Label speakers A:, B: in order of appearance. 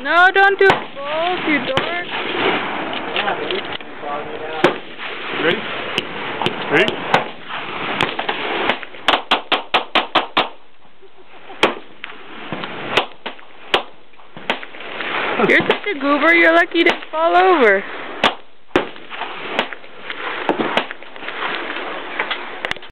A: No, don't do both, you dork.
B: Ready? Ready?
A: You're such a goober, you're lucky you didn't fall over.